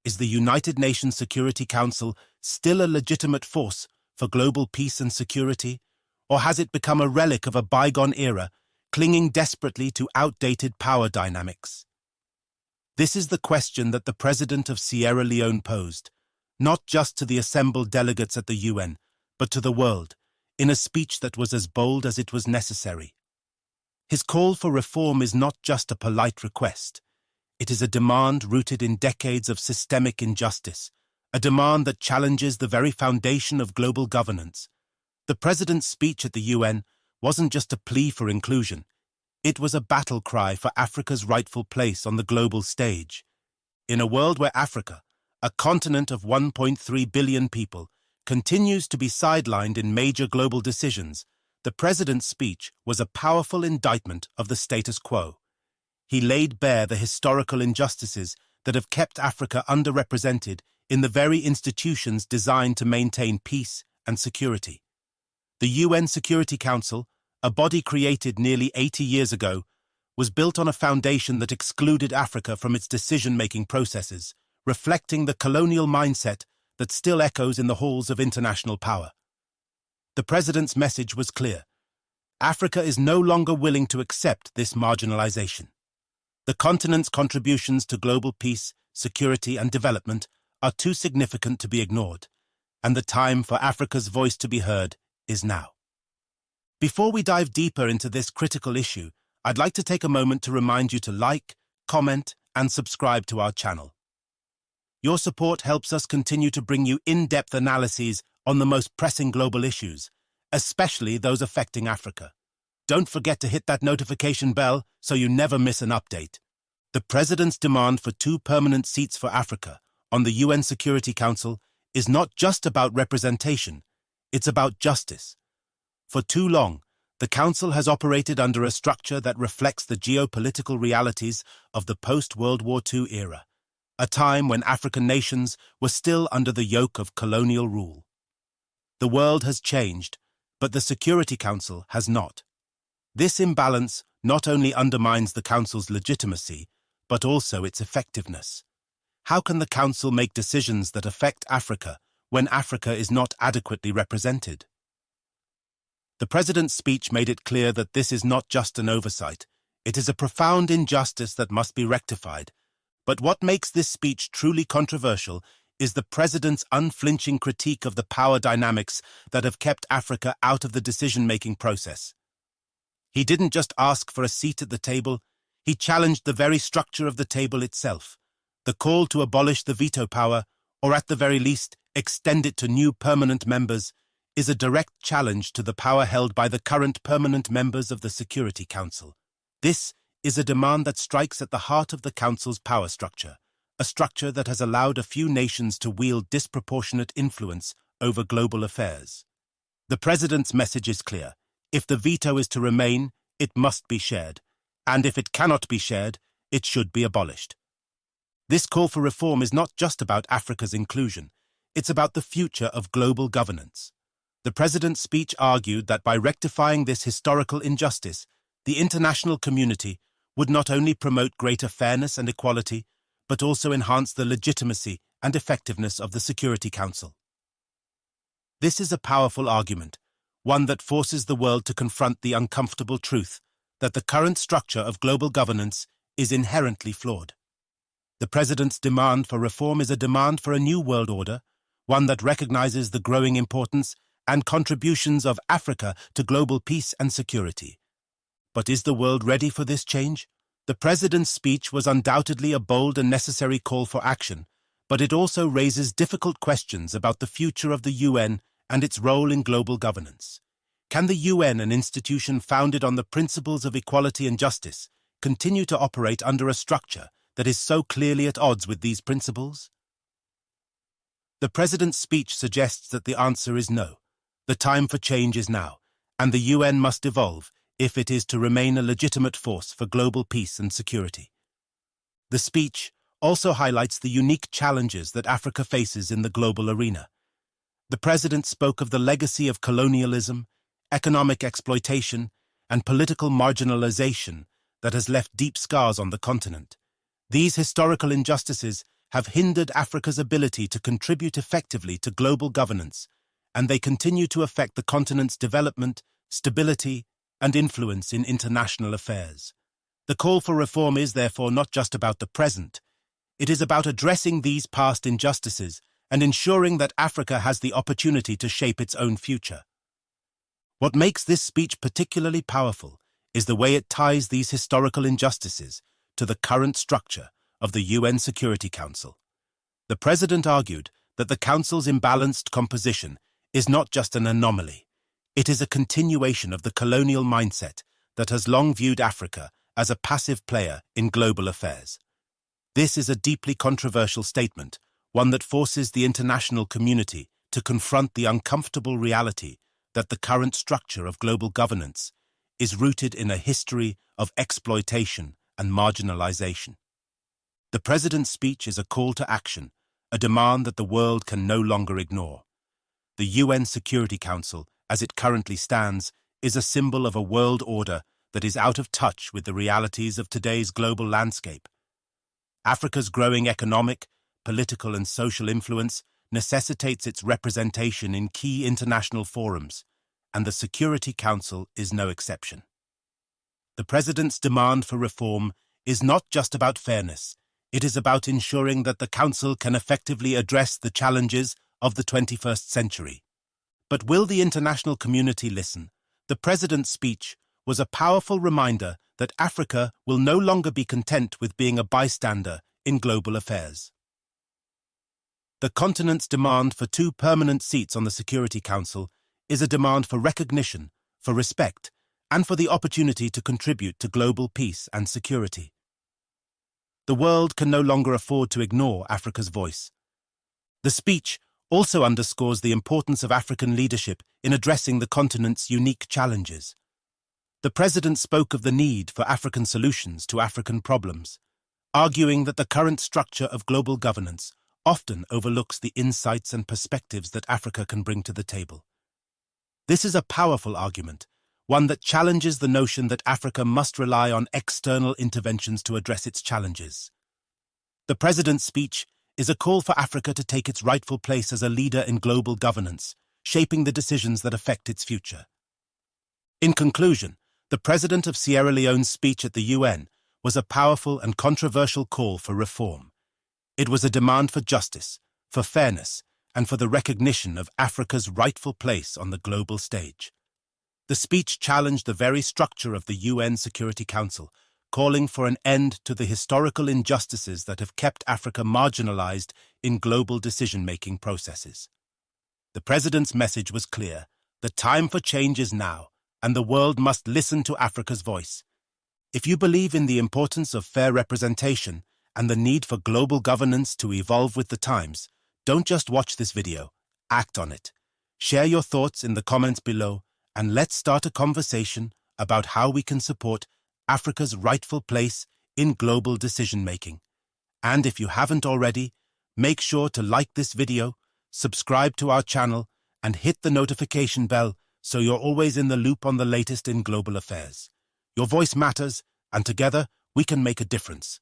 Is the United Nations Security Council still a legitimate force for global peace and security, or has it become a relic of a bygone era, clinging desperately to outdated power dynamics? This is the question that the president of Sierra Leone posed, not just to the assembled delegates at the UN, but to the world, in a speech that was as bold as it was necessary. His call for reform is not just a polite request. It is a demand rooted in decades of systemic injustice, a demand that challenges the very foundation of global governance. The president's speech at the UN wasn't just a plea for inclusion. It was a battle cry for Africa's rightful place on the global stage. In a world where Africa, a continent of 1.3 billion people, continues to be sidelined in major global decisions, the president's speech was a powerful indictment of the status quo. He laid bare the historical injustices that have kept Africa underrepresented in the very institutions designed to maintain peace and security. The UN Security Council, a body created nearly 80 years ago, was built on a foundation that excluded Africa from its decision-making processes, reflecting the colonial mindset that still echoes in the halls of international power. The president's message was clear. Africa is no longer willing to accept this marginalization. The continent's contributions to global peace, security, and development are too significant to be ignored, and the time for Africa's voice to be heard is now. Before we dive deeper into this critical issue, I'd like to take a moment to remind you to like, comment, and subscribe to our channel. Your support helps us continue to bring you in-depth analyses on the most pressing global issues, especially those affecting Africa. Don't forget to hit that notification bell so you never miss an update. The president's demand for 2 permanent seats for Africa on the UN Security Council is not just about representation, it's about justice. For too long, the Council has operated under a structure that reflects the geopolitical realities of the post-World War II era, a time when African nations were still under the yoke of colonial rule. The world has changed, but the Security Council has not. This imbalance not only undermines the Council's legitimacy, but also its effectiveness. How can the Council make decisions that affect Africa when Africa is not adequately represented? The president's speech made it clear that this is not just an oversight. It is a profound injustice that must be rectified. But what makes this speech truly controversial is the president's unflinching critique of the power dynamics that have kept Africa out of the decision-making process. He didn't just ask for a seat at the table, he challenged the very structure of the table itself. The call to abolish the veto power, or at the very least, extend it to new permanent members, is a direct challenge to the power held by the current permanent members of the Security Council. This is a demand that strikes at the heart of the Council's power structure, a structure that has allowed a few nations to wield disproportionate influence over global affairs. The president's message is clear. If the veto is to remain, it must be shared, and if it cannot be shared, it should be abolished. This call for reform is not just about Africa's inclusion, it's about the future of global governance. The president's speech argued that by rectifying this historical injustice, the international community would not only promote greater fairness and equality, but also enhance the legitimacy and effectiveness of the Security Council. This is a powerful argument, one that forces the world to confront the uncomfortable truth that the current structure of global governance is inherently flawed. The president's demand for reform is a demand for a new world order, one that recognizes the growing importance and contributions of Africa to global peace and security. But is the world ready for this change? The president's speech was undoubtedly a bold and necessary call for action, but it also raises difficult questions about the future of the UN and its role in global governance. Can the UN, an institution founded on the principles of equality and justice, continue to operate under a structure that is so clearly at odds with these principles? The president's speech suggests that the answer is no. The time for change is now, and the UN must evolve if it is to remain a legitimate force for global peace and security. The speech also highlights the unique challenges that Africa faces in the global arena. The president spoke of the legacy of colonialism, economic exploitation, and political marginalization that has left deep scars on the continent. These historical injustices have hindered Africa's ability to contribute effectively to global governance, and they continue to affect the continent's development, stability, and influence in international affairs. The call for reform is therefore not just about the present. It is about addressing these past injustices and ensuring that Africa has the opportunity to shape its own future. What makes this speech particularly powerful is the way it ties these historical injustices to the current structure of the UN Security Council. The President argued that the Council's imbalanced composition is not just an anomaly. It is a continuation of the colonial mindset that has long viewed Africa as a passive player in global affairs. This is a deeply controversial statement, one that forces the international community to confront the uncomfortable reality that the current structure of global governance is rooted in a history of exploitation and marginalization. The President's speech is a call to action, a demand that the world can no longer ignore. The UN Security Council, as it currently stands, is a symbol of a world order that is out of touch with the realities of today's global landscape. Africa's growing economic, political, and social influence necessitates its representation in key international forums, and the Security Council is no exception. The President's demand for reform is not just about fairness. It is about ensuring that the Council can effectively address the challenges of the 21st century. But will the international community listen? The President's speech was a powerful reminder that Africa will no longer be content with being a bystander in global affairs. The continent's demand for 2 permanent seats on the Security Council is a demand for recognition, for respect, and for the opportunity to contribute to global peace and security. The world can no longer afford to ignore Africa's voice. The speech also underscores the importance of African leadership in addressing the continent's unique challenges. The President spoke of the need for African solutions to African problems, arguing that the current structure of global governance often overlooks the insights and perspectives that Africa can bring to the table. This is a powerful argument, one that challenges the notion that Africa must rely on external interventions to address its challenges. The President's speech is a call for Africa to take its rightful place as a leader in global governance, shaping the decisions that affect its future. In conclusion, the President of Sierra Leone's speech at the UN was a powerful and controversial call for reform. It was a demand for justice, for fairness, and for the recognition of Africa's rightful place on the global stage. The speech challenged the very structure of the UN Security Council, calling for an end to the historical injustices that have kept Africa marginalized in global decision-making processes. The President's message was clear: the time for change is now, and the world must listen to Africa's voice. If you believe in the importance of fair representation and the need for global governance to evolve with the times, don't just watch this video, act on it. Share your thoughts in the comments below, and let's start a conversation about how we can support Africa's rightful place in global decision-making. And if you haven't already, make sure to like this video, subscribe to our channel, and hit the notification bell so you're always in the loop on the latest in global affairs. Your voice matters, and together we can make a difference.